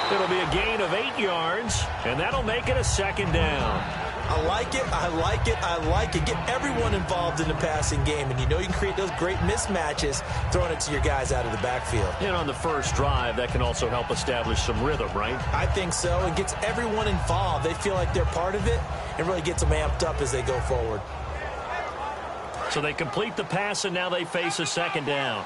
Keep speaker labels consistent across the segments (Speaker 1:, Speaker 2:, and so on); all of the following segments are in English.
Speaker 1: It'll be a gain of 8 yards, and that'll make it a second down.
Speaker 2: I like it, I like it, I like it. Get everyone involved in the passing game, and you know you can create those great mismatches throwing it to your guys out of the backfield.
Speaker 1: And on the first drive, that can also help establish some rhythm, right?
Speaker 2: I think so. It gets everyone involved. They feel like they're part of it, and really gets them amped up as they go forward.
Speaker 1: So they complete the pass, and now they face a second down.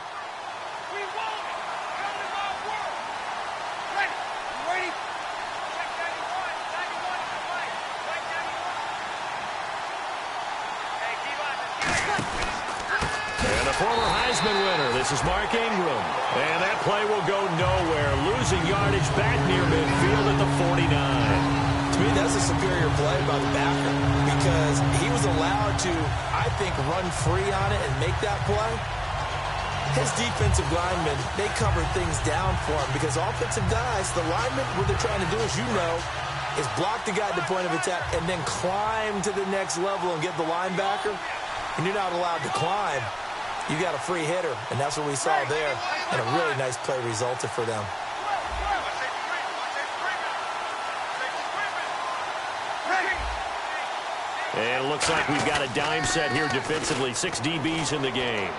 Speaker 1: Former Heisman winner, this is Mark Ingram. And that play will go nowhere, losing yardage back near midfield at the 49.
Speaker 2: To me, that's a superior play by the backer because he was allowed to, I think, run free on it and make that play. His defensive linemen, they covered things down for him because offensive guys, the linemen, what they're trying to do, as you know, is block the guy at the point of attack and then climb to the next level and get the linebacker. And you're not allowed to climb. You got a free hitter, and that's what we saw there, and a really nice play resulted for them.
Speaker 1: And it looks like we've got a dime set here defensively. 6 DBs in the game.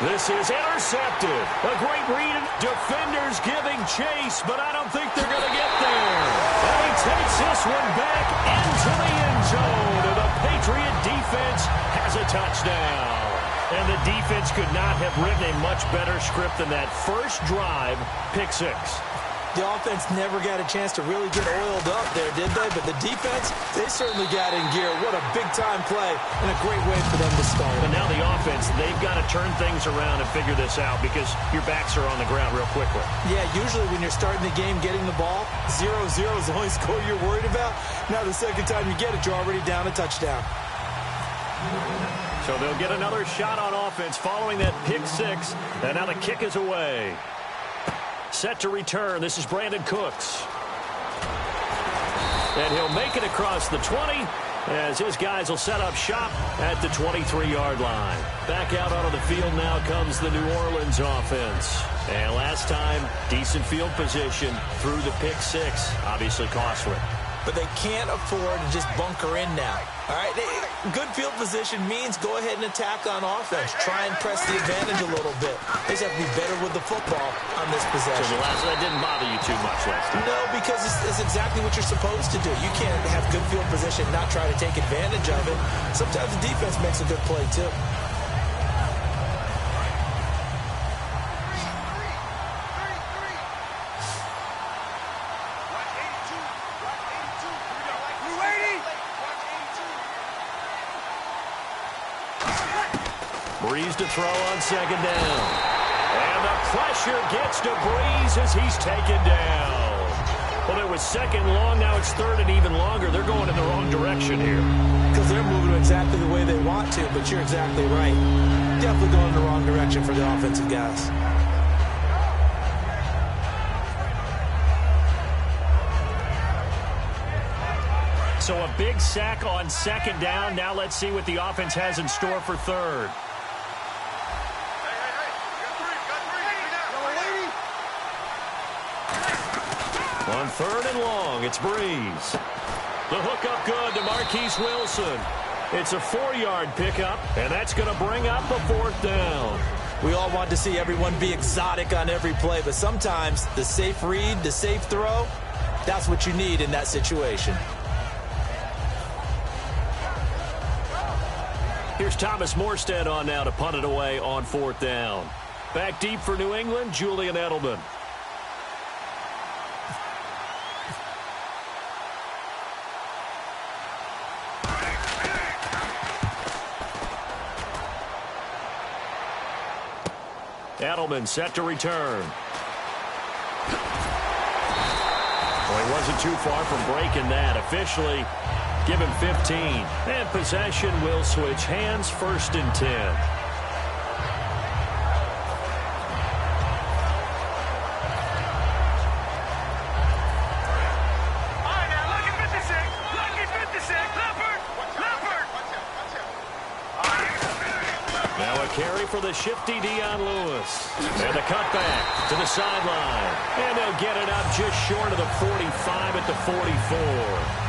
Speaker 1: This is intercepted. A great read. Defenders giving chase, but I don't think they're going to get there. And he takes this one back into the end zone, and the Patriot defense has a touchdown. And the defense could not have written a much better script than that first drive, pick 6.
Speaker 2: The offense never got a chance to really get oiled up there, did they? But the defense, they certainly got in gear. What a big-time play and a great way for them to start.
Speaker 1: But now the offense, they've got to turn things around and figure this out because your backs are on the ground real quickly.
Speaker 2: Yeah, usually when you're starting the game getting the ball, 0-0 is the only score you're worried about. Now the second time you get it, you're already down a touchdown.
Speaker 1: So they'll get another shot on offense following that pick 6. And now the kick is away. Set to return. This is Brandon Cooks. And he'll make it across the 20 as his guys will set up shop at the 23-yard line. Back out onto the field now comes the New Orleans offense. And last time, decent field position through the pick 6. Obviously costly.
Speaker 2: But they can't afford to just bunker in now. All right, good field position means go ahead and attack on offense. Try and press the advantage a little bit. They just have to be better with the football on this possession.
Speaker 1: So that didn't bother you too much last time?
Speaker 2: No, because it's exactly what you're supposed to do. You can't have good field position and not try to take advantage of it. Sometimes the defense makes a good play, too.
Speaker 1: Breeze to throw on second down. And the pressure gets to Breeze as he's taken down. Well, it was second long. Now it's third and even longer. They're going in the wrong direction here.
Speaker 2: Because they're moving exactly the way they want to, but you're exactly right. Definitely going in the wrong direction for the offensive guys.
Speaker 1: So a big sack on second down. Now let's see what the offense has in store for third. On third and long, it's Breeze. The hook up good to Marquise Wilson. It's a 4-yard pickup, and that's going to bring up a 4th down.
Speaker 2: We all want to see everyone be exotic on every play, but sometimes the safe read, the safe throw, that's what you need in that situation.
Speaker 1: Here's Thomas Morstead on now to punt it away on 4th down. Back deep for New England, Julian Edelman. Edelman set to return. Well, he wasn't too far from breaking that. Officially, give him 15. And possession will switch hands, 1st and 10. Now a carry for the shifty Dion Lewis. And the cutback to the sideline. And they'll get it up just short of the 45 at the 44.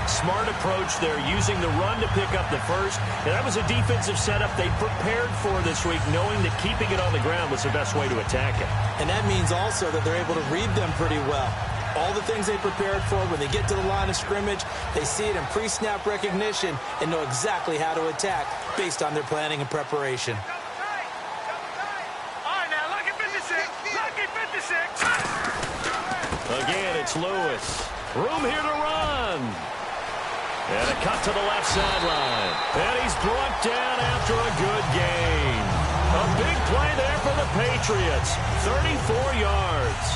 Speaker 1: Smart approach there, using the run to pick up the first. And that was a defensive setup they prepared for this week, knowing that keeping it on the ground was the best way to attack it.
Speaker 2: And that means also that they're able to read them pretty well. All the things they prepared for, when they get to the line of scrimmage, they see it in pre-snap recognition and know exactly how to attack based on their planning and preparation.
Speaker 3: All right, now, lucky 56. Lucky 56.
Speaker 1: Again, it's Lewis. Room here to run. And a cut to the left sideline. And he's brought down after a good gain. A big play there for the Patriots. 34 yards.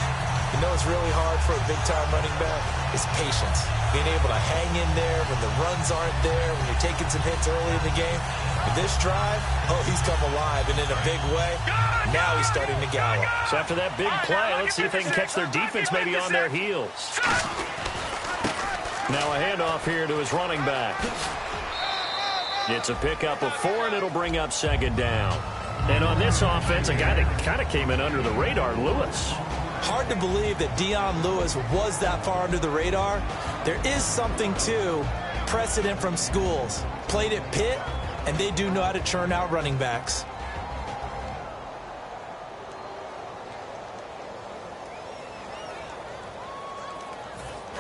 Speaker 2: You know what's really hard for a big-time running back? Is patience. Being able to hang in there when the runs aren't there, when you're taking some hits early in the game. With this drive, he's come alive and in a big way. Now he's starting to gallop.
Speaker 1: So after that big play, let's see if they can catch their defense maybe on their heels. Now a handoff here to his running back. It's a pickup of 4, and it'll bring up second down. And on this offense, a guy that kind of came in under the radar, Lewis.
Speaker 2: Hard to believe that Dion Lewis was that far under the radar. There is something to precedent from schools. Played at Pitt, and they do know how to churn out running backs.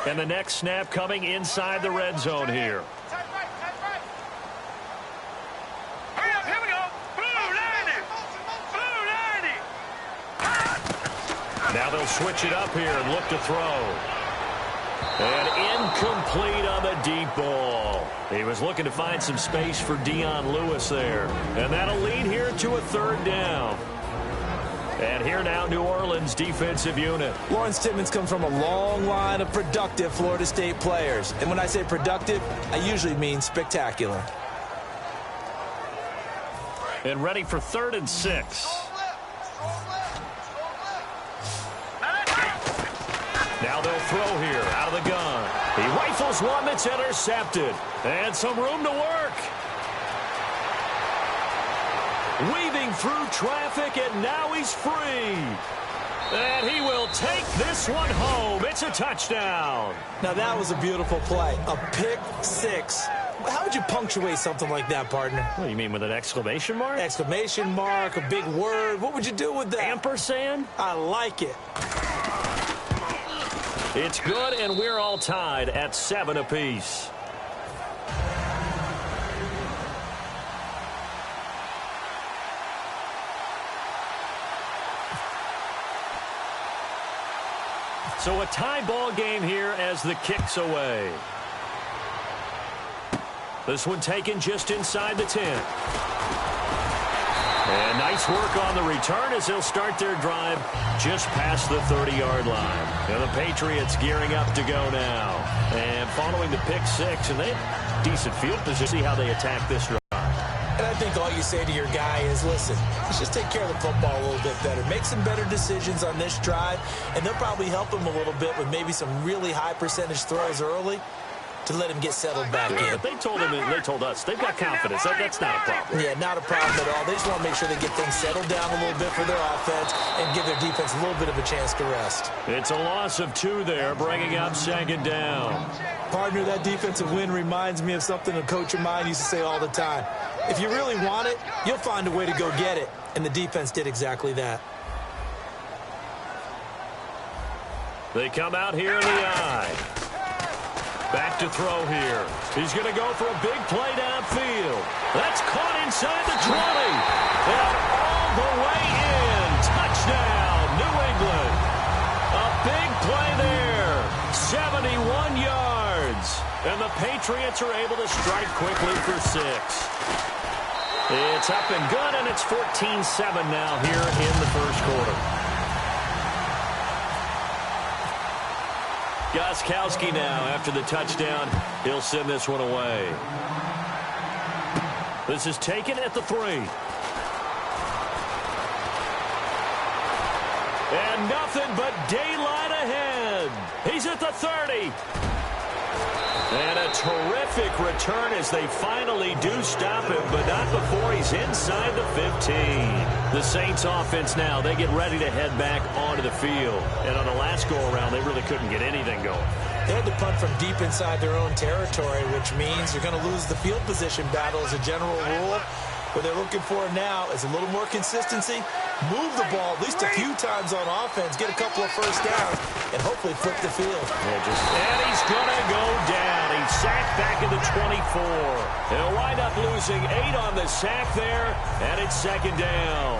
Speaker 1: And the next snap coming inside the red zone here.
Speaker 3: Hurry up, here we go. Blue 90. Blue 90.
Speaker 1: Now they'll switch it up here and look to throw. And incomplete on the deep ball. He was looking to find some space for Dion Lewis there. And that'll lead here to a third down. And here now, New Orleans defensive unit.
Speaker 2: Lawrence Timmons comes from a long line of productive Florida State players. And when I say productive, I usually mean spectacular.
Speaker 1: And ready for 3rd and 6. Now they'll throw here out of the gun. He rifles one that's intercepted. And some room to work. Weaving through traffic, and now he's free. And he will take this one home. It's a touchdown.
Speaker 2: Now that was a beautiful play. A pick 6. How would you punctuate something like that, partner?
Speaker 1: What do you mean, with an exclamation mark?
Speaker 2: Exclamation mark, a big word. What would you do with that?
Speaker 1: Ampersand?
Speaker 2: I like it.
Speaker 1: It's good, and we're all tied at 7 apiece. So a tie ball game here as the kick's away. This one taken just inside the 10. And nice work on the return as they'll start their drive just past the 30-yard line. And the Patriots gearing up to go now. And following the pick 6, and they have decent field position. See how they attack this drive.
Speaker 2: And I think all you say to your guy is, listen, let's just take care of the football a little bit better. Make some better decisions on this drive, and they'll probably help him a little bit with maybe some really high percentage throws early to let him get settled back in.
Speaker 1: But they told us they've got confidence. That's not a problem.
Speaker 2: Yeah, not a problem at all. They just want to make sure they get things settled down a little bit for their offense and give their defense a little bit of a chance to rest.
Speaker 1: It's a loss of 2 there, bringing up second down.
Speaker 2: Partner, that defensive win reminds me of something a coach of mine used to say all the time. If you really want it, you'll find a way to go get it. And the defense did exactly that.
Speaker 1: They come out here in the eye. Back to throw here. He's going to go for a big play downfield. That's caught inside the 20. And all the way in. Touchdown, New England. A big play there. 71 yards. And the Patriots are able to strike quickly for 6. It's up and good, and it's 14-7 now here in the first quarter. Gostkowski now, after the touchdown, he'll send this one away. This is taken at the 3. And nothing but daylight ahead. He's at the 30. And a terrific return as they finally do stop him, but not before he's inside the 15. The Saints offense now, they get ready to head back onto the field. And on the last go-around, they really couldn't get anything going.
Speaker 2: They had to punt from deep inside their own territory, which means you're going to lose the field position battle as a general rule. What they're looking for now is a little more consistency, move the ball at least a few times on offense, get a couple of first downs, and hopefully flip the field.
Speaker 1: And he's going to go down. He's sacked back at the 24. He'll wind up losing 8 on the sack there, and it's second down.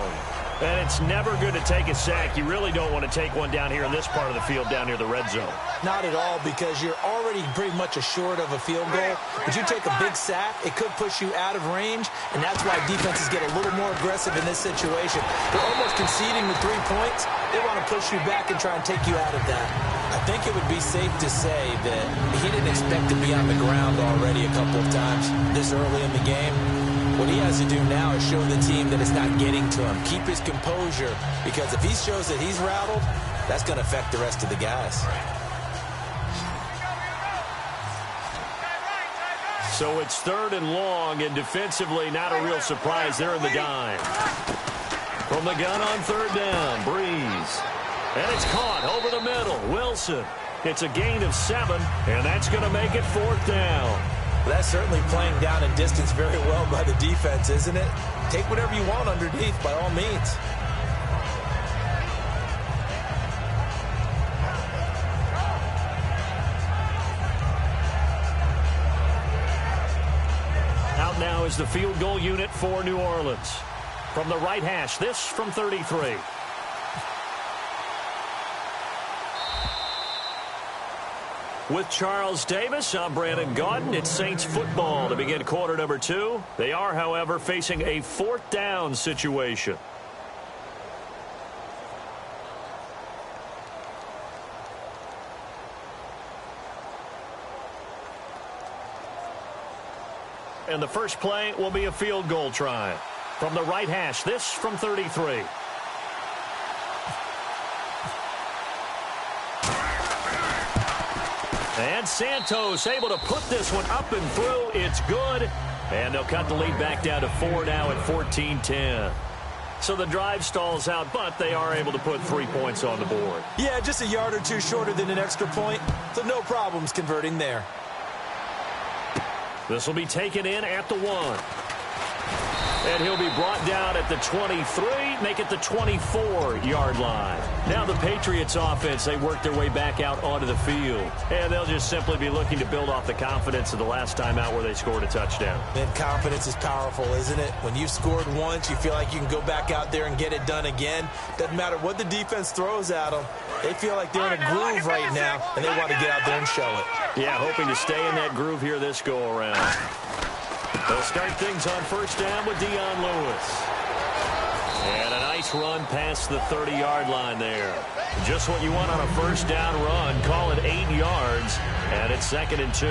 Speaker 1: And it's never good to take a sack. You really don't want to take one down here in this part of the field, down near the red zone.
Speaker 2: Not at all, because you're already pretty much assured of a field goal. But you take a big sack, it could push you out of range, and that's why defenses get a little more aggressive in this situation. They're almost conceding the 3 points. They want to push you back and try and take you out of that. I think it would be safe to say that he didn't expect to be on the ground already a couple of times this early in the game. What he has to do now is show the team that it's not getting to him. Keep his composure, because if he shows that he's rattled, that's going to affect the rest of the guys.
Speaker 1: So it's 3rd and long, and defensively not a real surprise. They're in the dime. From the gun on 3rd down, Breeze. And it's caught over the middle. Wilson. It's a gain of 7, and that's going to make it 4th down.
Speaker 2: That's certainly playing down in distance very well by the defense, isn't it? Take whatever you want underneath, by all means.
Speaker 1: Out now is the field goal unit for New Orleans. From the right hash, this from 33. With Charles Davis, I'm Brandon Gaudin. It's Saints football to begin quarter number 2. They are, however, facing a 4th down situation. And the first play will be a field goal try. From the right hash, this from 33. And Santos able to put this one up and through. It's good. And they'll cut the lead back down to 4 now at 14-10. So the drive stalls out, but they are able to put 3 points on the board.
Speaker 2: Yeah, just a yard or two shorter than an extra point. So no problems converting there.
Speaker 1: This will be taken in at the 1. And he'll be brought down at the 23, make it the 24-yard line. Now the Patriots offense, they work their way back out onto the field. And they'll just simply be looking to build off the confidence of the last time out where they scored a touchdown.
Speaker 2: And confidence is powerful, isn't it? When you've scored once, you feel like you can go back out there and get it done again. Doesn't matter what the defense throws at them. They feel like they're in a groove right now, and they want to get out there and show it.
Speaker 1: Yeah, hoping to stay in that groove here this go-around. They'll start things on first down with Dion Lewis. And a nice run past the 30-yard line there. Just what you want on a first down run. Call it 8 yards, and it's 2nd and 2.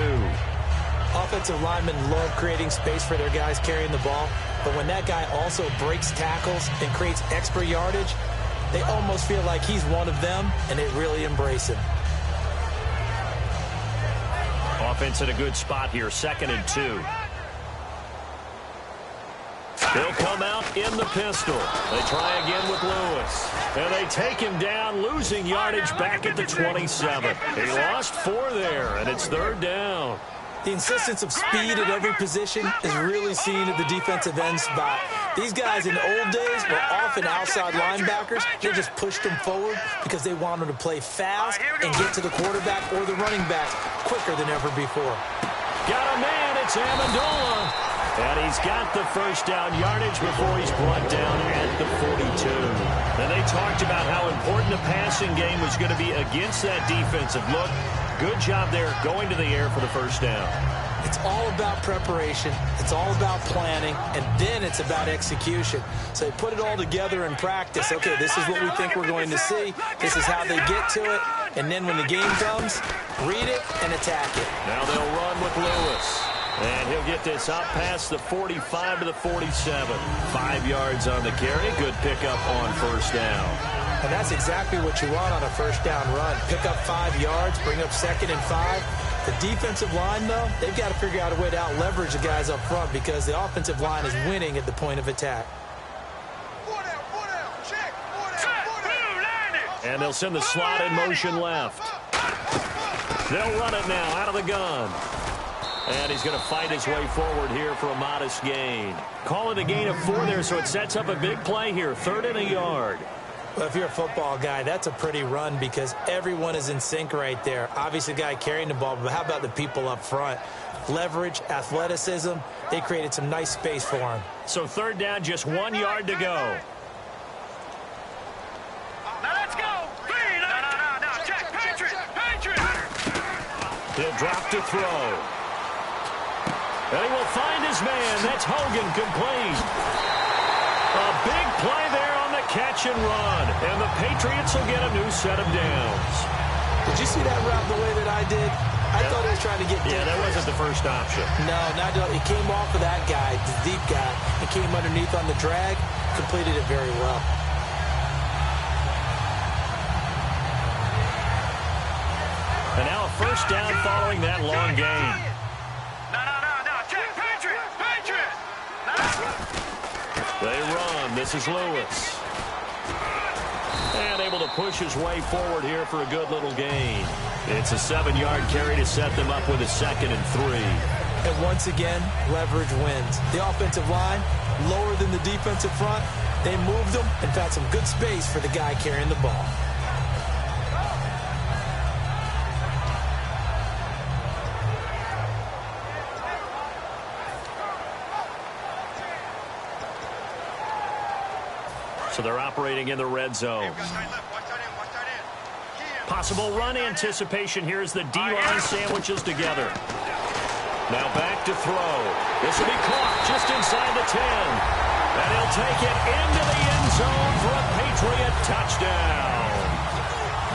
Speaker 2: Offensive linemen love creating space for their guys carrying the ball, but when that guy also breaks tackles and creates extra yardage, they almost feel like he's one of them, and they really embrace him.
Speaker 1: Offense in a good spot here, 2nd and 2. They'll come out in the pistol. They try again with Lewis. And they take him down, losing yardage back at the 27. He lost 4 there, and it's 3rd down.
Speaker 2: The insistence of speed at every position is really seen at the defensive end spot. These guys in the old days were often outside linebackers. They just pushed them forward because they wanted to play fast and get to the quarterback or the running backs quicker than ever before.
Speaker 1: Got a man, it's Amendola. And he's got the first down yardage before he's brought down at the 42. And they talked about how important the passing game was going to be against that defensive look. Good job there going to the air for the first down.
Speaker 2: It's all about preparation. It's all about planning. And then it's about execution. So they put it all together in practice. Okay, this is what we think we're going to see. This is how they get to it. And then when the game comes, read it and attack it.
Speaker 1: Now they'll run with Lewis. And he'll get this up past the 45 to the 47. 5 yards on the carry. Good pickup on first down.
Speaker 2: And that's exactly what you want on a first down run. Pick up 5 yards, bring up 2nd and 5. The defensive line, though, they've got to figure out a way to out-leverage the guys up front because the offensive line is winning at the point of attack.
Speaker 1: And they'll send the slot in motion left. They'll run it now out of the gun. And he's going to fight his way forward here for a modest gain. Call it a gain of 4 there, so it sets up a big play here. 3rd and a yard.
Speaker 2: Well, if you're a football guy, that's a pretty run because everyone is in sync right there. Obviously, the guy carrying the ball, but how about the people up front? Leverage, athleticism, they created some nice space for him.
Speaker 1: So 3rd down, just 1 yard to go.
Speaker 3: Now let's go. No. Check. Patriot.
Speaker 1: He'll drop to throw. And he will find his man. That's Hogan, complete. A big play there on the catch and run. And the Patriots will get a new set of downs.
Speaker 2: Did you see that route the way that I did? I thought he was trying to get deep.
Speaker 1: Yeah, that wasn't the first option.
Speaker 2: No, it came off of that guy, the deep guy. It came underneath on the drag, completed it very well.
Speaker 1: And now a first down following that long gain.
Speaker 3: No. Check. Patriot.
Speaker 1: They run. This is Lewis. And able to push his way forward here for a good little gain. It's a 7-yard carry to set them up with a 2nd and 3.
Speaker 2: And once again, leverage wins. The offensive line, lower than the defensive front. They moved them and found some good space for the guy carrying the ball.
Speaker 1: So they're operating in the red zone. Possible run anticipation here as the D-line sandwiches together. Now back to throw. This will be caught just inside the 10. And he'll take it into the end zone for a Patriot touchdown.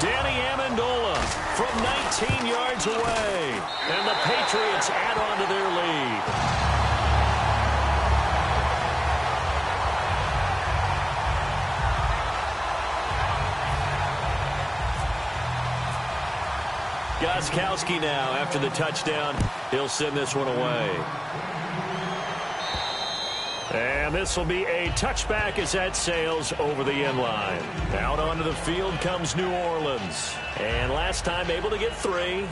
Speaker 1: Danny Amendola from 19 yards away. And the Patriots add on to their lead. Gostkowski now, after the touchdown, he'll send this one away. And this will be a touchback as that sails over the end line. Out onto the field comes New Orleans. And last time able to get 3.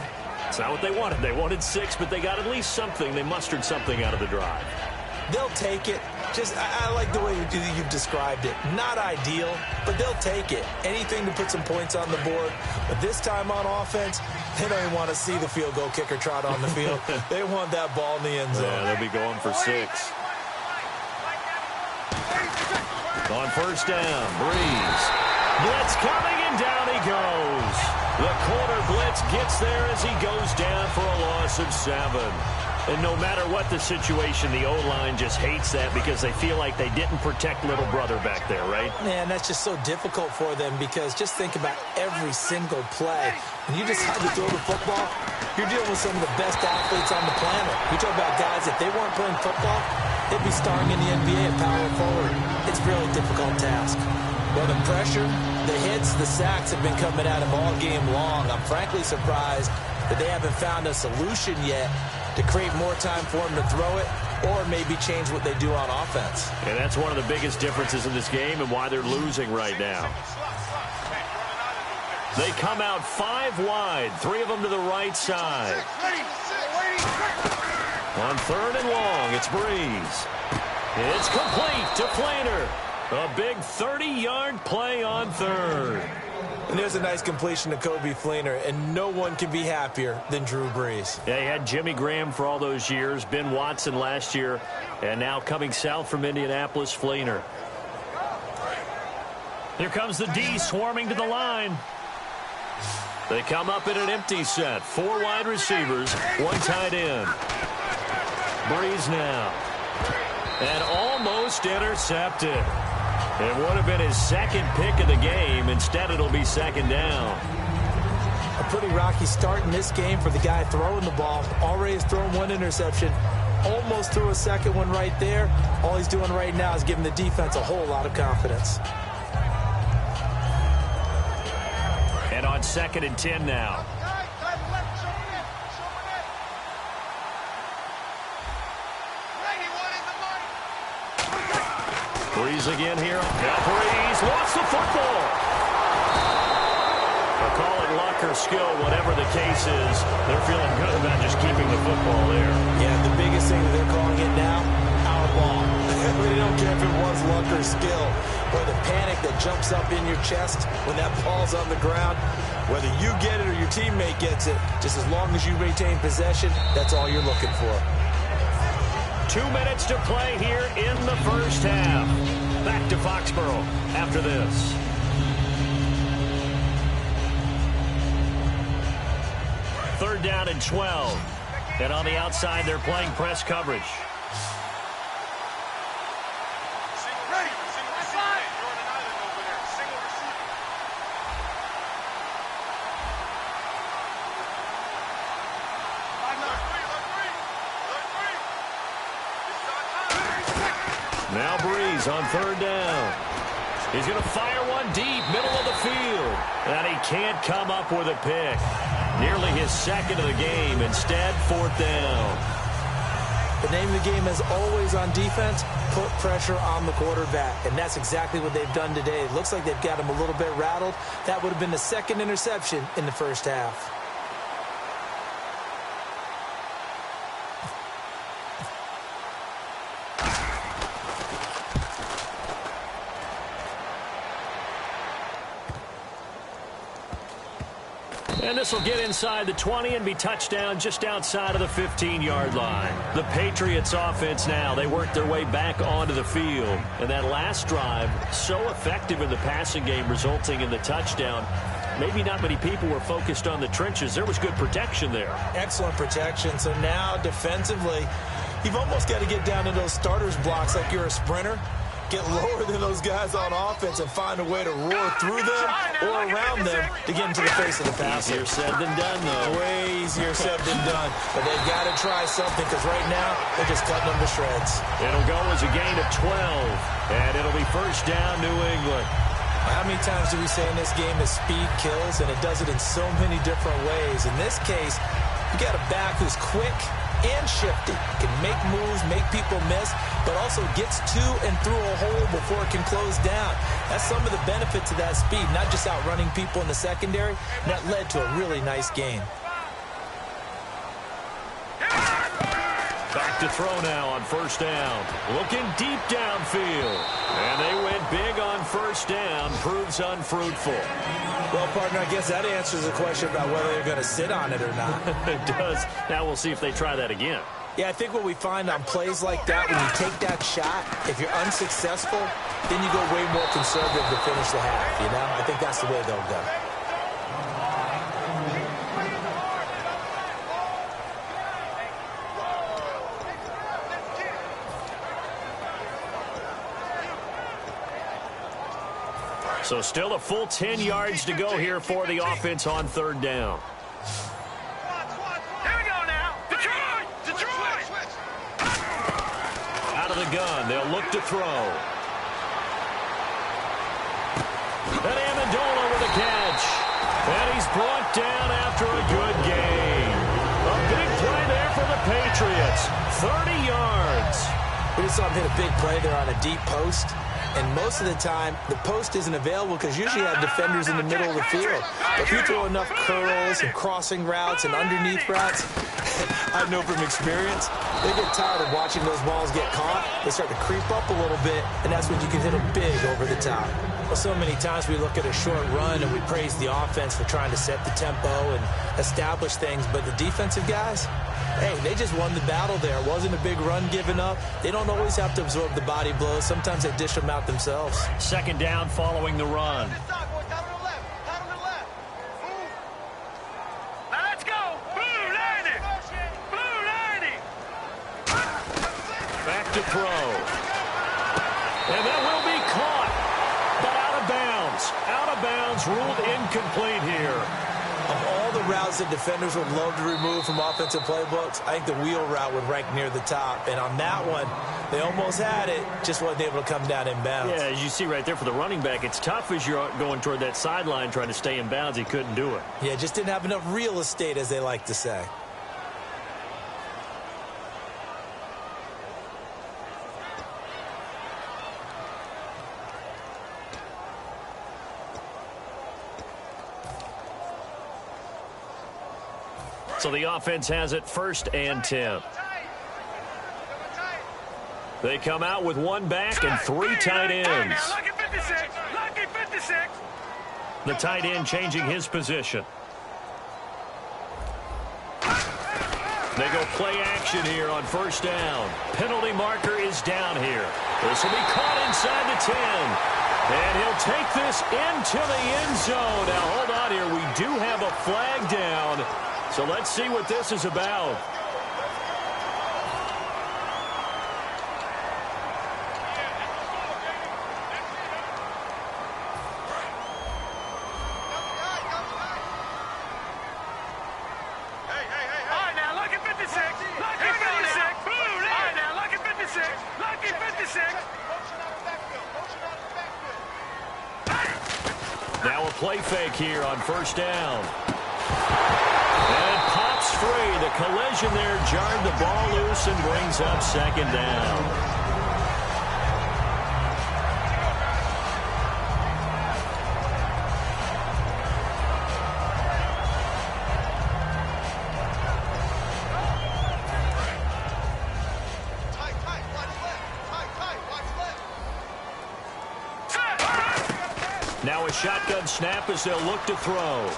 Speaker 1: It's not what they wanted. They wanted 6, but they got at least something. They mustered something out of the drive.
Speaker 2: They'll take it. I like the way you've described it. Not ideal, but they'll take it. Anything to put some points on the board. But this time on offense, they don't even want to see the field goal kicker trot on the field. They want that ball in the end zone.
Speaker 1: Yeah, they'll be going for 6. On first down, Breeze. Blitz coming, and down he goes. The corner blitz gets there as he goes down for a loss of 7. And no matter what the situation, the O-line just hates that because they feel like they didn't protect little brother back there, right?
Speaker 2: Man, that's just so difficult for them because just think about every single play. When you decide to throw the football, you're dealing with some of the best athletes on the planet. You talk about guys, if they weren't playing football, they'd be starring in the NBA at power forward. It's a really difficult task. Well, the pressure, the hits, the sacks have been coming at him all game long. I'm frankly surprised that they haven't found a solution yet to create more time for him to throw it or maybe change what they do on offense.
Speaker 1: And that's one of the biggest differences in this game and why they're losing right now. They come out 5 wide, 3 of them to the right side. On 3rd and long, it's Breeze. It's complete to Flainer. A big 30-yard play on 3rd.
Speaker 2: And there's a nice completion to Kobe Fleener, and no one can be happier than Drew Brees.
Speaker 1: Yeah, he had Jimmy Graham for all those years, Ben Watson last year, and now coming south from Indianapolis, Fleener. Here comes the D swarming to the line. They come up in an empty set. 4 wide receivers, 1 tight end. Brees now. And almost intercepted. It would have been his 2nd pick of the game. Instead, it'll be 2nd down.
Speaker 2: A pretty rocky start in this game for the guy throwing the ball. Already has thrown 1 interception. almost threw a second one right there. All he's doing right now is giving the defense a whole lot of confidence.
Speaker 1: And on 2nd and 10 now. Breeze again here. Now Breeze lost the football. They'll call it luck or skill, whatever the case is. They're feeling good about just keeping the football there.
Speaker 2: Yeah, the biggest thing that they're calling it now, our ball. They don't care if it was luck or skill, or the panic that jumps up in your chest when that ball's on the ground. Whether you get it or your teammate gets it, just as long as you retain possession, that's all you're looking for.
Speaker 1: 2 minutes to play here in the first half. Back to Foxborough after this. Third down and 12. And on the outside, they're playing press coverage. Now Breeze on third down. He's going to fire one deep, middle of the field. And he can't come up with a pick. Nearly his second of the game. Instead, 4th down.
Speaker 2: The name of the game is always on defense, put pressure on the quarterback. And that's exactly what they've done today. It looks like they've got him a little bit rattled. That would have been the second interception in the first half.
Speaker 1: And this will get inside the 20 and be touchdown just outside of the 15-yard line. The Patriots offense now, they work their way back onto the field. And that last drive, so effective in the passing game, resulting in the touchdown. Maybe not many people were focused on the trenches. There was good protection there.
Speaker 2: Excellent protection. So now defensively, you've almost got to get down to those starters blocks like you're a sprinter. Get lower than those guys on offense and find a way to roar through them or around them to get into the face of the passer.
Speaker 1: Easier said than done, though.
Speaker 2: Way easier said than done. But they've got to try something because right now they're just cutting them to shreds.
Speaker 1: It'll go as a gain of 12, and it'll be first down, New England.
Speaker 2: How many times do we say in this game that speed kills, and it does it in so many different ways? In this case, you got a back who's quick and shifty, can make moves, make people miss, but also gets to and through a hole before it can close down. That's some of the benefits of that speed, not just outrunning people in the secondary, and that led to a really nice game.
Speaker 1: Back to throw now on first down. Looking deep downfield. And they went big on first down. Proves unfruitful.
Speaker 2: Well, partner, I guess that answers the question about whether they're going to sit on it or not.
Speaker 1: It does. Now we'll see if they try that again.
Speaker 2: Yeah, I think what we find on plays like that, when you take that shot, if you're unsuccessful, then you go way more conservative to finish the half, you know? I think that's the way they'll go.
Speaker 1: So still a full 10 yards to go here for the offense on third down.
Speaker 3: Here we go now. Detroit! Detroit!
Speaker 1: Out of the gun, they'll look to throw. And Amendola with a catch. And he's brought down after a good gain. A big play there for the Patriots. 30 yards.
Speaker 2: We just saw him hit a big play there on a deep post. And most of the time, the post isn't available because usually you have defenders in the middle of the field. But if you throw enough curls and crossing routes and underneath routes, I know from experience, they get tired of watching those balls get caught. They start to creep up a little bit, and that's when you can hit them big over the top. Well, so many times we look at a short run and we praise the offense for trying to set the tempo and establish things, but the defensive guys, hey, they just won the battle there. It wasn't a big run given up. They don't always have to absorb the body blows. Sometimes they dish them out themselves.
Speaker 1: Second down following the run.
Speaker 3: Now let's go. Blue 90. Blue 90.
Speaker 1: Back to throw. And that will be caught. But out of bounds. Out of bounds, ruled incomplete here.
Speaker 2: Of all the routes that defenders would love to remove from offensive playbooks, I think the wheel route would rank near the top. And on that one, they almost had it, just wasn't able to come down in bounds.
Speaker 1: Yeah, as you see right there for the running back, it's tough as you're going toward that sideline trying to stay in bounds. He couldn't do it.
Speaker 2: Yeah, just didn't have enough real estate, as they like to say.
Speaker 1: So the offense has it 1st and 10. They come out with one back and 3 tight ends. The tight end changing his position. They go play action here on 1st down. Penalty marker is down here. This will be caught inside the 10. And he'll take this into the end zone. Now, hold on here. We do have a flag down. So let's see what this is about. Now a play fake here on 1st down. And it pops free. The collision there jarred the ball loose and brings up 2nd down. Now a shotgun snap as they'll look to throw.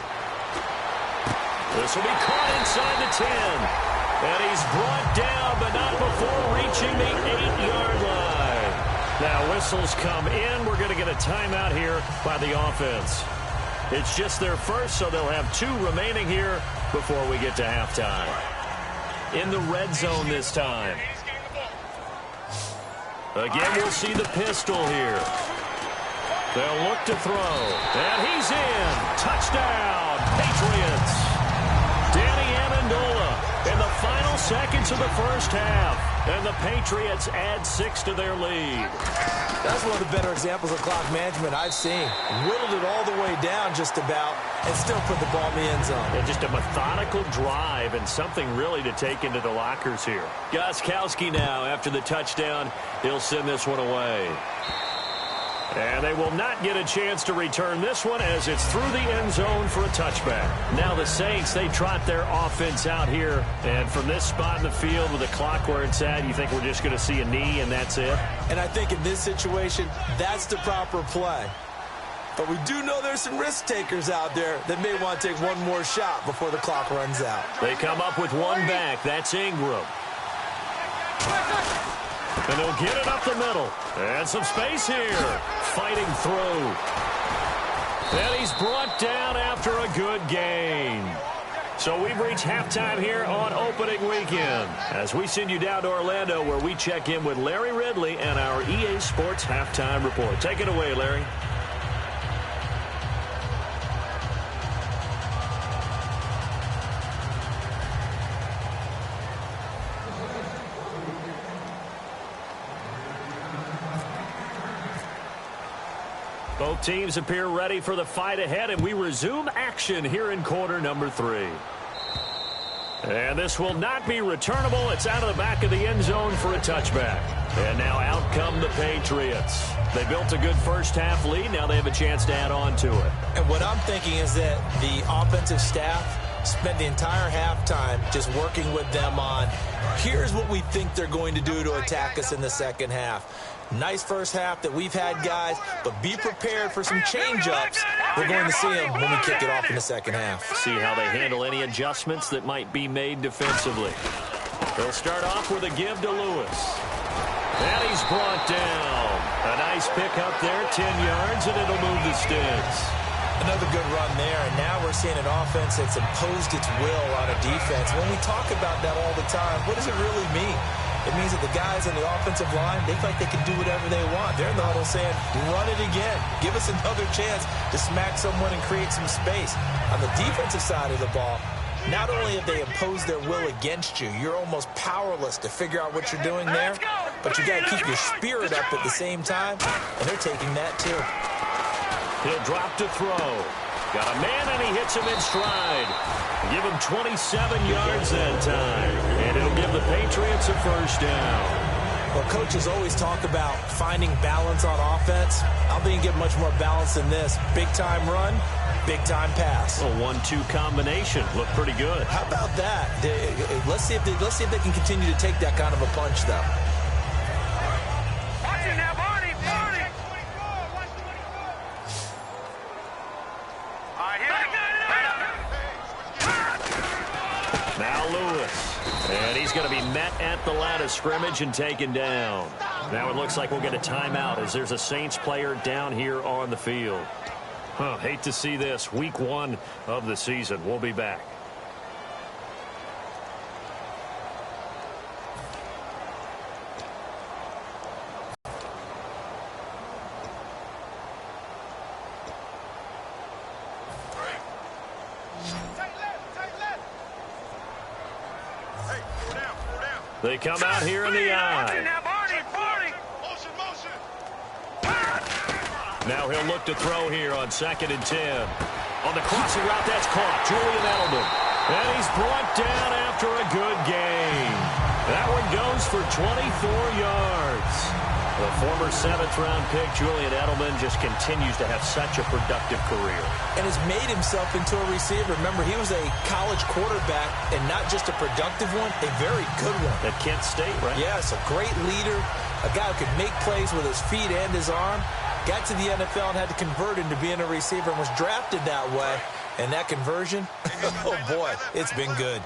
Speaker 1: This will be caught inside the 10. And he's brought down, but not before reaching the 8-yard line. Now whistles come in. We're going to get a timeout here by the offense. It's just their first, so they'll have 2 remaining here before we get to halftime. In the red zone this time. Again, we'll see the pistol here. They'll look to throw. And he's in. Touchdown, Patriots. Danny Amendola in the final seconds of the 1st half. And the Patriots add 6 to their lead.
Speaker 2: That's one of the better examples of clock management I've seen. Whittled it all the way down just about and still put the ball in the end zone.
Speaker 1: Yeah, just a methodical drive and something really to take into the lockers here. Gostkowski now after the touchdown. He'll send this one away. And they will not get a chance to return this one as it's through the end zone for a touchback. Now the Saints, they trot their offense out here. And from this spot in the field with the clock where it's at, you think we're just going to see a knee and that's it?
Speaker 2: And I think in this situation, that's the proper play. But we do know there's some risk takers out there that may want to take one more shot before the clock runs out.
Speaker 1: They come up with one back. That's Ingram. And he'll get it up the middle. And some space here. Fighting through. And he's brought down after a good gain. So we've reached halftime here on opening weekend as we send you down to Orlando where we check in with Larry Ridley and our EA Sports Halftime Report. Take it away, Larry. Both teams appear ready for the fight ahead, and we resume action here in quarter number 3. And this will not be returnable. It's out of the back of the end zone for a touchback. And now out come the Patriots. They built a good 1st half lead. Now they have a chance to add on to it.
Speaker 2: And what I'm thinking is that the offensive staff spent the entire halftime just working with them on, here's what we think they're going to do to attack us in the 2nd half. Nice 1st half that we've had, guys, but be prepared for some change-ups. We're going to see them when we kick it off in the 2nd half.
Speaker 1: See how they handle any adjustments that might be made defensively. They'll start off with a give to Lewis. And he's brought down. A nice pick up there, 10 yards, and it'll move the sticks.
Speaker 2: Another good run there, and now we're seeing an offense that's imposed its will on a defense. When we talk about that all the time, what does it really mean? it means that the guys on the offensive line, they feel like they can do whatever they want. They're in the huddle saying, run it again. Give us another chance to smack someone and create some space. On the defensive side of the ball, not only have they imposed their will against you, you're almost powerless to figure out what you're doing there, but you got to keep your spirit up at the same time, and they're taking that too.
Speaker 1: He'll drop to throw. Got a man, and he hits him in stride. Give him 27 yards that time, and it'll give the Patriots a first down.
Speaker 2: Well, coaches always talk about finding balance on offense. I don't think you get much more balance than this. Big-time run, big-time pass.
Speaker 1: A 1-2 combination. Looked pretty good.
Speaker 2: How about that? Let's see if they can continue to take that kind of a punch, though.
Speaker 3: Watch it now, Barney. All right, here we go.
Speaker 1: Now Lewis. And he's going to be met at the line of scrimmage and taken down. Now it looks like we'll get a timeout as there's a Saints player down here on the field. Hate to see this. Week 1 of the season. We'll be back. They come out here in the eye. Now he'll look to throw here on 2nd and 10. On the crossing route, that's caught. Julian Edelman. And he's brought down after a good gain. That one goes for 24 yards. The former 7th-round pick, Julian Edelman, just continues to have such a productive career.
Speaker 2: And has made himself into a receiver. Remember, he was a college quarterback, and not just a productive one, a very good one.
Speaker 1: At Kent State, right?
Speaker 2: Yes, a great leader, a guy who could make plays with his feet and his arm. Got to the NFL and had to convert into being a receiver and was drafted that way. And that conversion, oh boy, it's been good.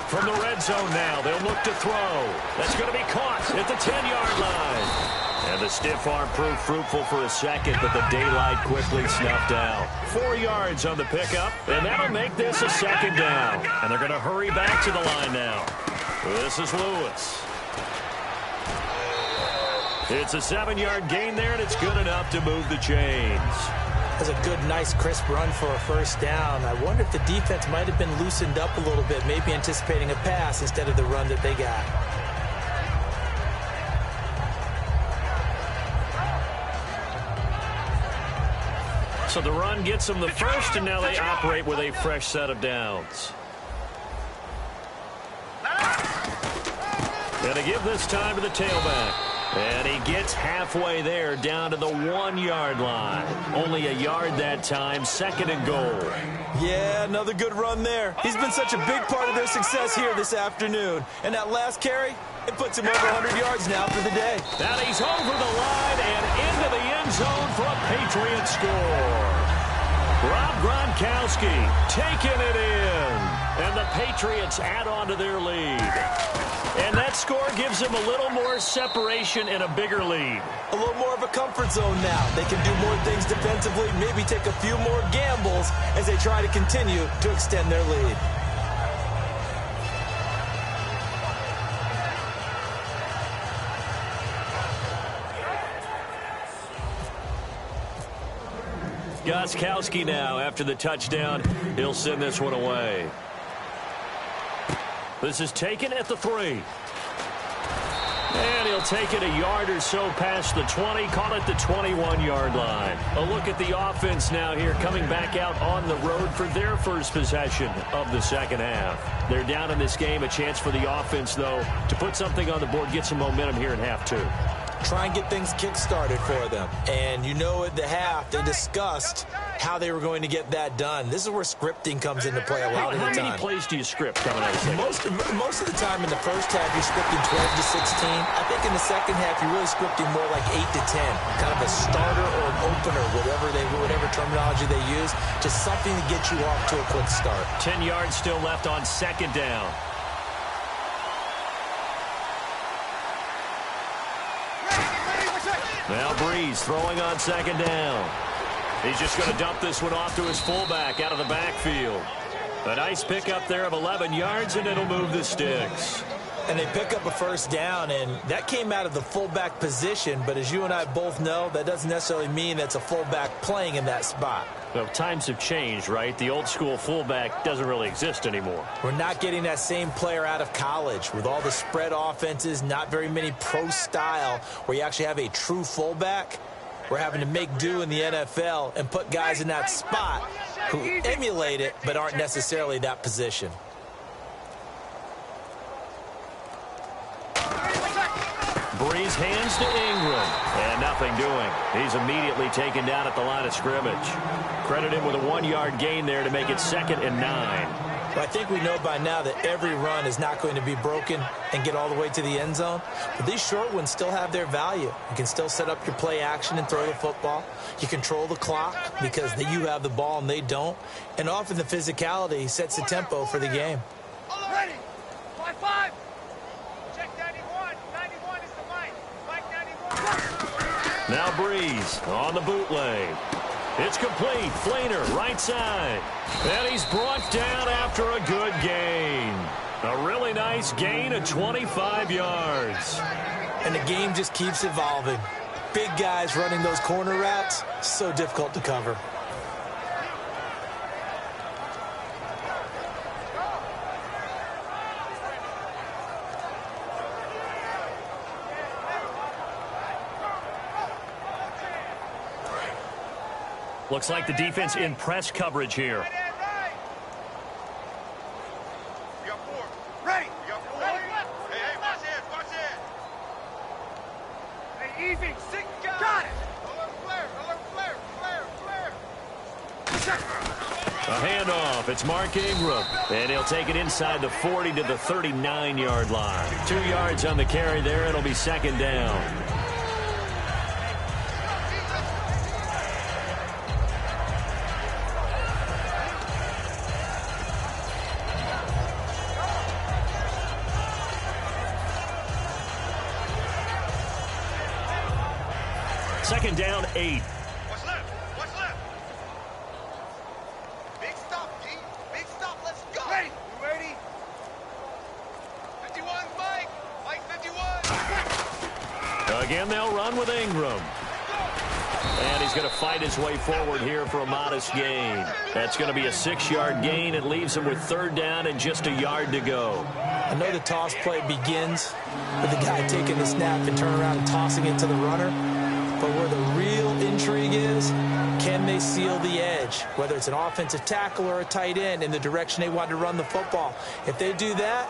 Speaker 1: From the red zone now, they'll look to throw. That's going to be caught at the 10-yard line. And the stiff arm proved fruitful for a second, but the daylight quickly snuffed out. 4 yards on the pickup, and that'll make this a 2nd down. And they're going to hurry back to the line now. This is Lewis. It's a 7-yard gain there, and it's good enough to move the chains.
Speaker 2: That's a good, nice, crisp run for a first down. I wonder if the defense might have been loosened up a little bit, maybe anticipating a pass instead of the run that they got.
Speaker 1: So the run gets them the first, and now they operate with a fresh set of downs. And to give this time to the tailback. And he gets halfway there, down to the 1-yard line. Only a yard that time, 2nd and goal.
Speaker 2: Yeah, another good run there. He's been such a big part of their success here this afternoon. And that last carry, it puts him over 100 yards now for the day.
Speaker 1: Now he's over the line and into the end zone for a Patriot score. Rob Gronkowski taking it in. And the Patriots add on to their lead. And that score gives them a little more separation and a bigger lead.
Speaker 2: A little more of a comfort zone now. They can do more things defensively, maybe take a few more gambles as they try to continue to extend their lead.
Speaker 1: Gronkowski now, after the touchdown, he'll send this one away. This is taken at the 3. And he'll take it a yard or so past the 20, call it the 21-yard line. A look at the offense now here, coming back out on the road for their first possession of the second half. They're down in this game, a chance for the offense, though, to put something on the board, get some momentum here in half 2.
Speaker 2: Try and get things kick-started for them. And you know at the half, they discussed how they were going to get that done. This is where scripting comes into play a lot of the time.
Speaker 1: How many plays do you script coming out of the second?
Speaker 2: Most of the time in the first half, you're scripting 12 to 16. I think in the second half, you're really scripting more like 8 to 10. Kind of a starter or an opener, whatever terminology they use. Just something to get you off to a quick start.
Speaker 1: 10 yards still left on 2nd down. Now Breeze throwing on 2nd down. He's just going to dump this one off to his fullback out of the backfield. A nice pickup there of 11 yards, and it'll move the sticks.
Speaker 2: And they pick up a first down, and that came out of the fullback position. But as you and I both know, that doesn't necessarily mean that's a fullback playing in that spot.
Speaker 1: Well, times have changed, right? The old school fullback doesn't really exist anymore.
Speaker 2: We're not getting that same player out of college with all the spread offenses, not very many pro style where you actually have a true fullback. We're having to make do in the NFL and put guys in that spot who emulate it but aren't necessarily that position.
Speaker 1: Breeze hands to Ingram, and nothing doing. He's immediately taken down at the line of scrimmage. Credit him with a 1-yard gain there to make it 2nd and 9.
Speaker 2: Well, I think we know by now that every run is not going to be broken and get all the way to the end zone. But these short ones still have their value. You can still set up your play action and throw the football. You control the clock because you have the ball and they don't. And often the physicality sets the tempo for the game.
Speaker 3: Ready. 5-5. Check 91. 91 is the mic. Mike 91.
Speaker 1: Now Breeze on the bootleg. It's complete. Flainer, right side. And he's brought down after a good gain. A really nice gain of 25 yards.
Speaker 2: And the game just keeps evolving. Big guys running those corner routes, so difficult to cover.
Speaker 1: Looks like the defense in press coverage here.
Speaker 3: Ready. Hey, watch it. Hey, easy. Got it.
Speaker 1: A handoff. It's Mark Ingram. And he'll take it inside the 40 to the 39-yard line. 2 yards on the carry there. It'll be 2nd down. Second down, 8.
Speaker 3: What's left? Big stop, G. Big stop. Let's go. Ready. You ready? 51, Mike. Mike 51.
Speaker 1: Again, they'll run with Ingram. And he's going to fight his way forward here for a modest gain. That's going to be a 6-yard gain. It leaves him with 3rd down and just a yard to go.
Speaker 2: I know the toss play begins with the guy taking the snap and turning around and tossing it to the runner. But where the real intrigue is, can they seal the edge? Whether it's an offensive tackle or a tight end in the direction they want to run the football. If they do that,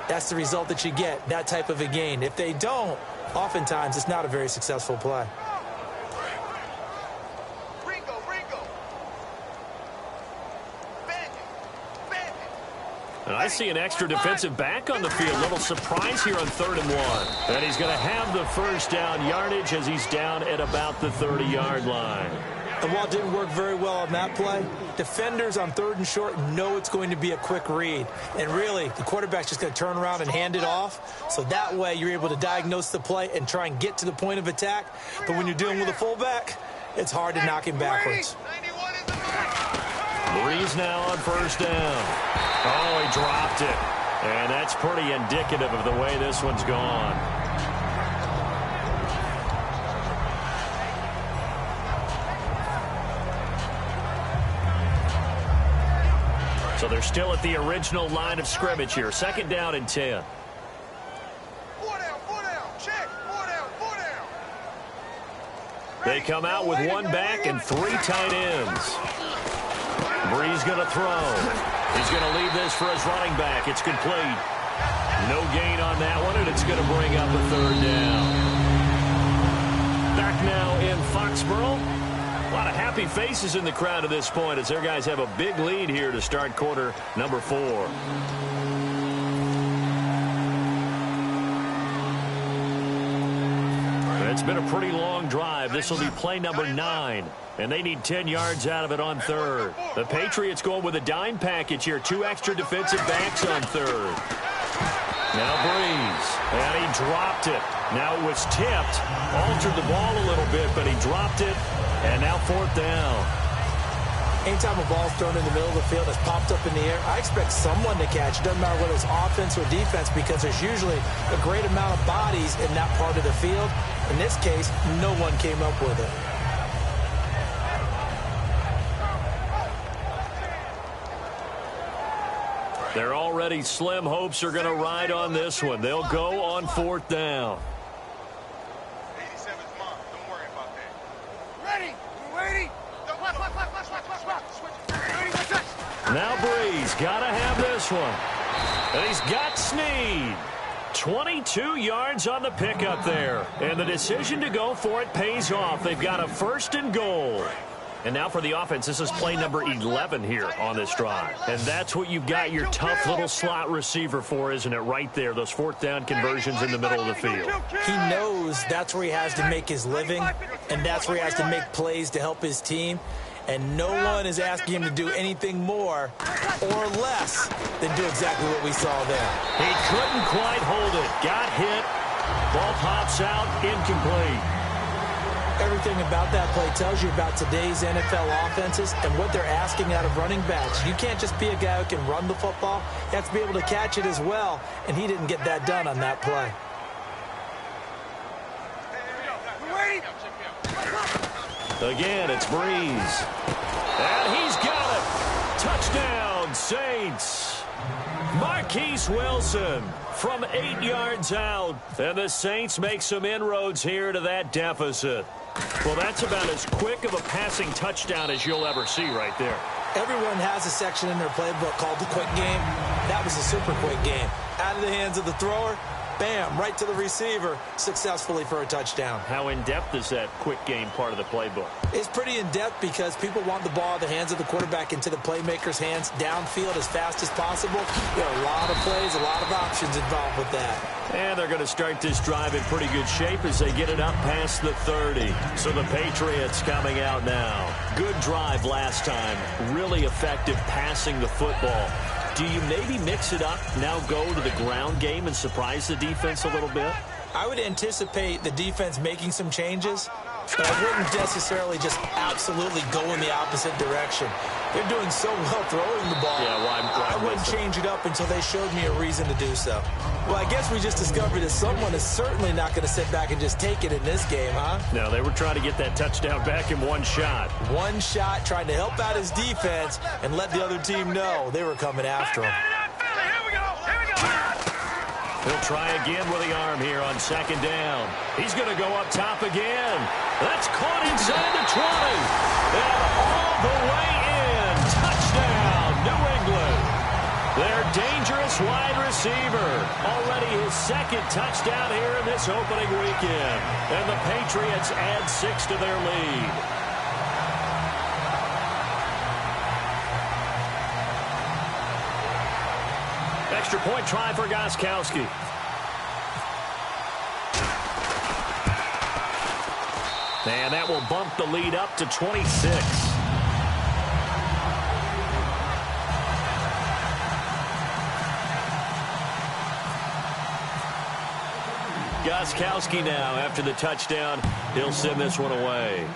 Speaker 2: that's the result that you get, that type of a gain. If they don't, oftentimes it's not a very successful play.
Speaker 3: Ringo. Bandit.
Speaker 1: And I see an extra defensive back on the field. Little surprise here on 3rd and 1. And he's going to have the first down yardage as he's down at about the 30-yard line.
Speaker 2: And while it didn't work very well on that play, defenders on 3rd and short know it's going to be a quick read. And really, the quarterback's just going to turn around and hand it off. So that way you're able to diagnose the play and try and get to the point of attack. But when you're dealing with a fullback, it's hard to knock him backwards.
Speaker 3: 91 is the mic.
Speaker 1: Breeze now on 1st down. Oh, he dropped it. And that's pretty indicative of the way this one's gone. So they're still at the original line of scrimmage here. 2nd down and 10.
Speaker 3: 4 down. Check. 4 down.
Speaker 1: They come out with 1 back and 3 tight ends. Breeze going to throw. He's going to leave this for his running back. It's complete. No gain on that one, and it's going to bring up a 3rd down. Back now in Foxborough. A lot of happy faces in the crowd at this point as their guys have a big lead here to start quarter number 4. It's been a pretty long drive. This will be play number 9. And they need 10 yards out of it on 3rd. The Patriots going with a dime package here. 2 extra defensive backs on 3rd. Now Breeze. And he dropped it. Now it was tipped. Altered the ball a little bit, but he dropped it. And now 4th down.
Speaker 2: Anytime a ball's thrown in the middle of the field, it's popped up in the air, I expect someone to catch it. Doesn't matter whether it's offense or defense, because there's usually a great amount of bodies in that part of the field. In this case, no one came up with it.
Speaker 1: Their already slim hopes are going to ride on this one. They'll go on 4th down.
Speaker 3: 87's mom. Don't worry about that. Ready. We're waiting.
Speaker 1: Now Breeze got to have this one. And he's got Snead. 22 yards on the pickup there. And the decision to go for it pays off. They've got a 1st and goal. And now for the offense, this is play number 11 here on this drive. And that's what you've got your tough little slot receiver for, isn't it? Right there, those 4th down conversions in the middle of the field.
Speaker 2: He knows that's where he has to make his living, and that's where he has to make plays to help his team. And no one is asking him to do anything more or less than do exactly what we saw there.
Speaker 1: He couldn't quite hold it. Got hit. Ball pops out, incomplete.
Speaker 2: Everything about that play tells you about today's NFL offenses and what they're asking out of running backs. You can't just be a guy who can run the football. You have to be able to catch it as well, and he didn't get that done on that play.
Speaker 1: Again, it's Breeze. And he's got it. Touchdown, Saints. Marquise Wilson from 8 yards out. And the Saints make some inroads here to that deficit. Well, that's about as quick of a passing touchdown as you'll ever see right there.
Speaker 2: Everyone has a section in their playbook called the quick game. That was a super quick game. Out of the hands of the thrower, bam, right to the receiver, successfully for a touchdown.
Speaker 1: How in-depth is that quick game part of the playbook?
Speaker 2: It's pretty in-depth because people want the ball in the hands of the quarterback into the playmaker's hands downfield as fast as possible. There are a lot of plays, a lot of options involved with that.
Speaker 1: And they're going to start this drive in pretty good shape as they get it up past the 30. So the Patriots coming out now. Good drive last time. Really effective passing the football. Do you maybe mix it up, now go to the ground game and surprise the defense a little bit?
Speaker 2: I would anticipate the defense making some changes, but I wouldn't necessarily just absolutely go in the opposite direction. They're doing so well throwing the ball.
Speaker 1: Yeah,
Speaker 2: I wouldn't change it up until they showed me a reason to do so. Well, I guess we just discovered that someone is certainly not going to sit back and just take it in this game, huh?
Speaker 1: No, they were trying to get that touchdown back in one shot.
Speaker 2: One shot, trying to help out his defense and let the other team know they were coming after him.
Speaker 3: Here we go.
Speaker 1: He'll try again with the arm here on 2nd down. He's going to go up top again. That's caught inside the 20. And all the way in. Touchdown, New England. Their dangerous wide receiver. Already his 2nd touchdown here in this opening weekend. And the Patriots add 6 to their lead. Extra point try for Gostkowski. And that will bump the lead up to 26. Gostkowski now, after the touchdown, he'll send this one away.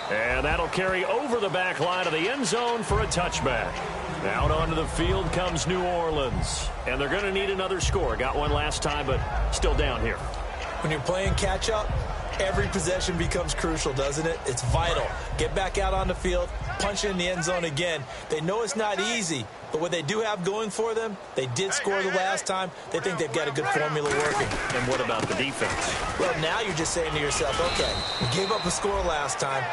Speaker 1: And that'll carry over the back line of the end zone for a touchback. Out onto the field comes New Orleans. And they're going to need another score. Got one last time, but still down here.
Speaker 2: When you're playing catch-up, every possession becomes crucial, doesn't it? It's vital. Get back out on the field, punch in the end zone again. They know it's not easy, but what they do have going for them, they did score the last time. They think they've got a good formula working.
Speaker 1: And what about the defense?
Speaker 2: Well, now you're just saying to yourself, okay, we gave up a score last time.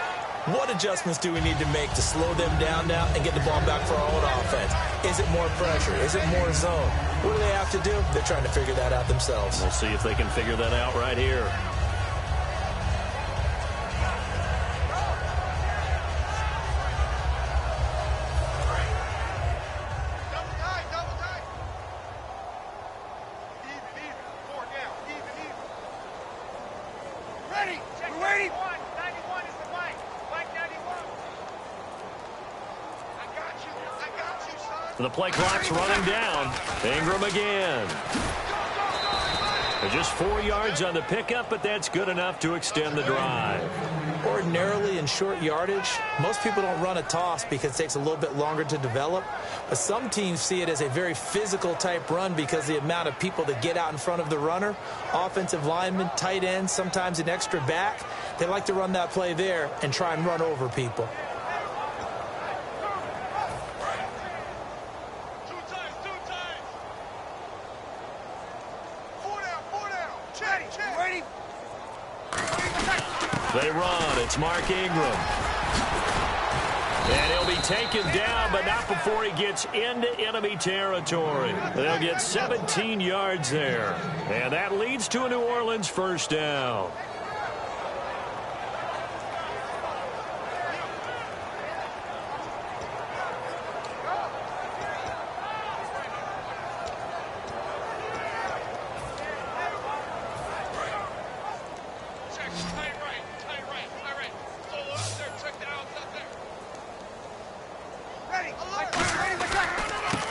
Speaker 2: What adjustments do we need to make to slow them down now and get the ball back for our own offense? Is it more pressure? Is it more zone? What do they have to do? They're trying to figure that out themselves.
Speaker 1: We'll see if they can figure that out right here.
Speaker 3: Double tight. Even. 4 down. Even. Ready. We're waiting. 91 is the blank. Blank 91. I got you, son.
Speaker 1: The play clock's running down. Ingram again. They're just 4 yards on the pickup, but that's good enough to extend the drive.
Speaker 2: Ordinarily in short yardage, most people don't run a toss because it takes a little bit longer to develop. But some teams see it as a very physical type run because the amount of people that get out in front of the runner, offensive linemen, tight ends, sometimes an extra back, they like to run that play there and try and run over people.
Speaker 1: They run. It's Mark Ingram. And he'll be taken down, but not before he gets into enemy territory. They'll get 17 yards there. And that leads to a New Orleans first down.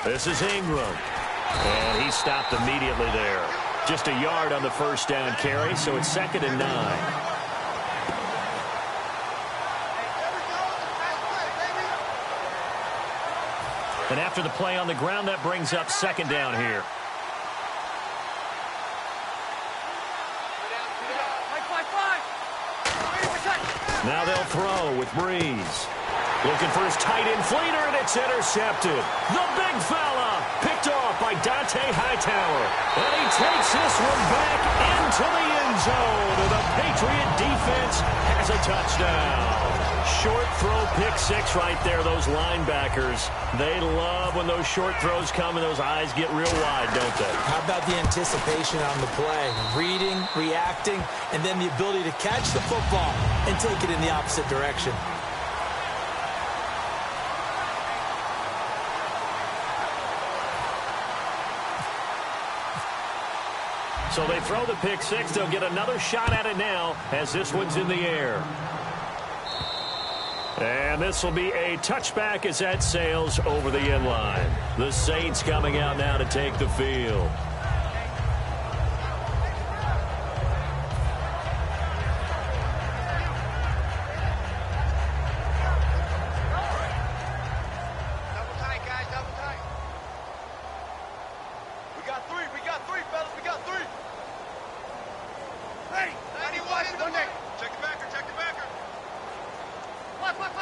Speaker 1: This is Ingram. And he stopped immediately there. Just a yard on the first down carry, so it's 2nd and 9. And after the play on the ground, that brings up 2nd down here. Now they'll throw with Breeze. Looking for his tight end Fleeter, and it's intercepted. The big fella picked off by Dante Hightower. And he takes this one back into the end zone. And the Patriot defense has a touchdown. Short throw, pick six right there. Those linebackers, they love when those short throws come and those eyes get real wide, don't they?
Speaker 2: How about the anticipation on the play? Reading, reacting, and then the ability to catch the football and take it in the opposite direction.
Speaker 1: So they throw the pick six. They'll get another shot at it now as this one's in the air. And this will be a touchback as that sails over the end line. The Saints coming out now to take the field.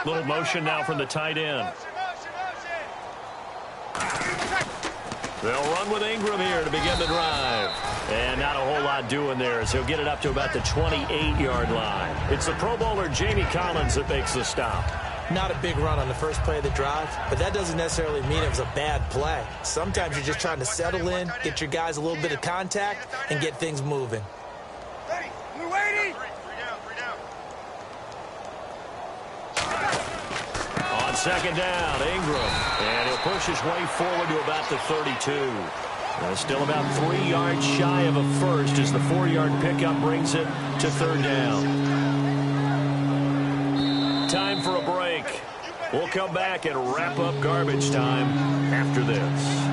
Speaker 1: Little motion now from the tight end. They'll run with Ingram here to begin the drive. And not a whole lot doing there as he'll get it up to about the 28-yard line. It's the Pro Bowler Jamie Collins that makes the stop.
Speaker 2: Not a big run on the first play of the drive, but that doesn't necessarily mean it was a bad play. Sometimes you're just trying to settle in, get your guys a little bit of contact, and get things moving.
Speaker 1: Second down, Ingram. And he'll push his way forward to about the 32. Still about 3 yards shy of a first as the 4-yard pickup brings it to third down. Time for a break. We'll come back and wrap up garbage time after this.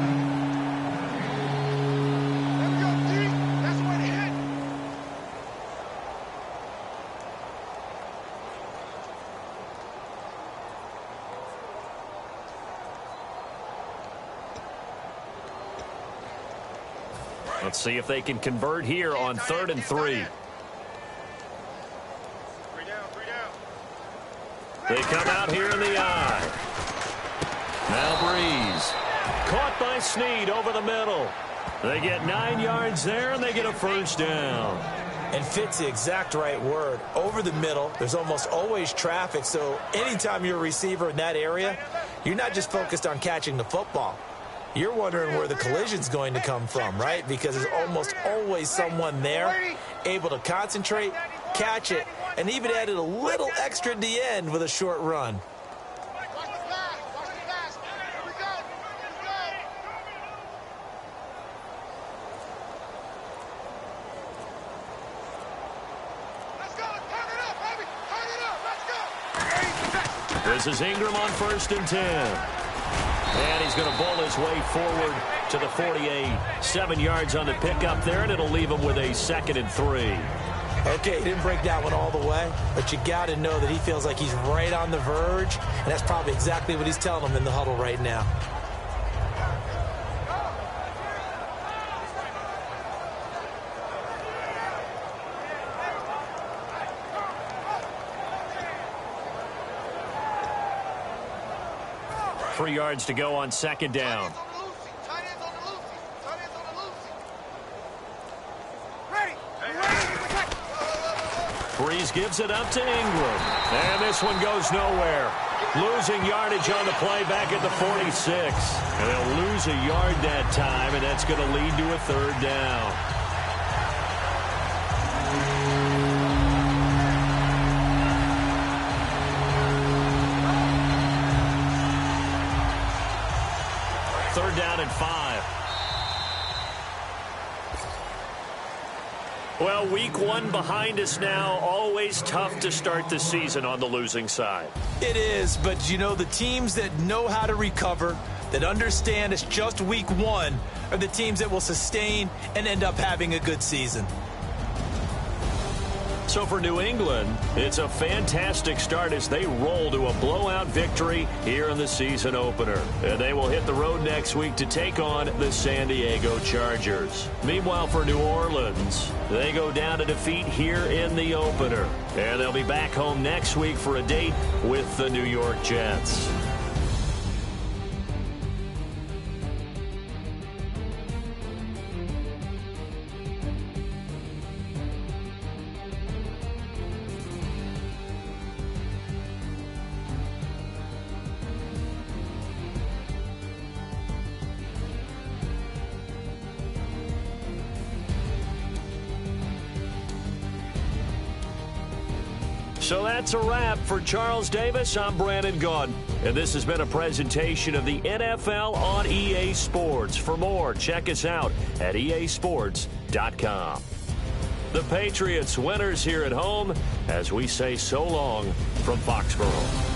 Speaker 1: Let's see if they can convert here on 3rd and 3. They come out here in the eye. Now Breeze. Caught by Snead over the middle. They get 9 yards there, and they get a first down.
Speaker 2: And fit's the exact right word. Over the middle, there's almost always traffic, so anytime you're a receiver in that area, you're not just focused on catching the football. You're wondering where the collision's going to come from, right? Because there's almost always someone there able to concentrate, catch it, and even added a little extra at the end with a short run.
Speaker 1: This is Ingram on 1st and 10. And he's going to bowl his way forward to the 48. 7 yards on the pickup there, and it'll leave him with a 2nd and 3.
Speaker 2: Okay, he didn't break that one all the way, but you got to know that he feels like he's right on the verge, and that's probably exactly what he's telling them in the huddle right now.
Speaker 1: Three yards to go on second down. Breeze gives it up to Ingram. And this one goes nowhere. Losing yardage on the play back at the 46. And they'll lose a yard that time, and that's going to lead to a third down. Third down and 5. Well, week one behind us now. Always tough to start the season on the losing side.
Speaker 2: It is, but you know, the teams that know how to recover, that understand it's just week one, are the teams that will sustain and end up having a good season.
Speaker 1: So for New England, it's a fantastic start as they roll to a blowout victory here in the season opener. And they will hit the road next week to take on the San Diego Chargers. Meanwhile, for New Orleans, they go down to defeat here in the opener. And they'll be back home next week for a date with the New York Jets. So that's a wrap. For Charles Davis, I'm Brandon Gaudin. And this has been a presentation of the NFL on EA Sports. For more, check us out at easports.com. The Patriots winners here at home as we say so long from Foxborough.